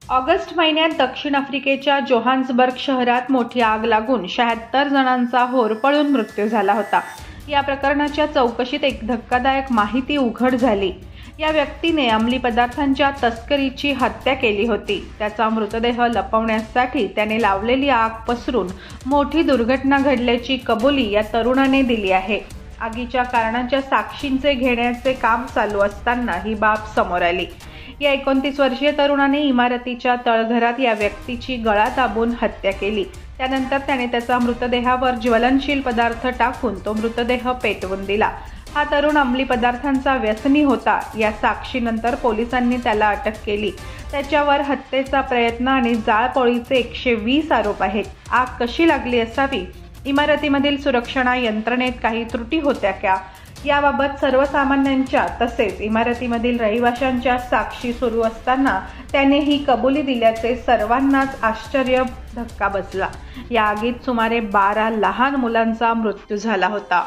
August महिन्यात दक्षिण आफ्रिकेच्या जोहान्सबर्ग शहरात मोठी आग लागून 76 जणांचा होरपळून मृत्यू झाला होता। या प्रकरणाच्या चौकशीत एक धक्कादायक माहिती उघड झाली। या व्यक्तीने अंमली पदार्थांच्या तस्करीची हत्या केली होती। त्याचा मृतदेह लपवण्यासाठी त्याने लावलेली आग पसरून मोठी दुर्घटना घडल्याची कबुली या तरुणाने दिली आहे। आगीच्या कारणाच्या साक्षींचे घेण्याचे काम चालू असताना ही बाब समोर आली। या 29 वर्षीय तरुणाने इमारतीच्या तळघरात या व्यक्तीची गळा दाबून हत्या केली। त्यानंतर त्याने त्याचा मृतदेहावर ज्वलनशील पदार्थ टाकून तो मृतदेह पेटवून दिला। हा तरुण अंमली पदार्थांचा व्यसनी होता। या साक्षीनंतर पोलिसांनी त्याला अटक केली। त्याच्यावर हत्येचा प्रयत्न आणि जाळपोळीचे 120 आरोप आहेत। आग कशी लागली असावी? इमारतीमधील सुरक्षा यंत्रणेत काही त्रुटी होत्या का? याबाबत सर्वसामान्यांच्या तसेच इमारतीमधील रहिवाशांच्या साक्षी सुरू असताना त्याने ही कबुली दिल्याचे सर्वांनाच आश्चर्य धक्का बसला। या आगीत सुमारे 12 लहान मुलांचा मृत्यू झाला होता।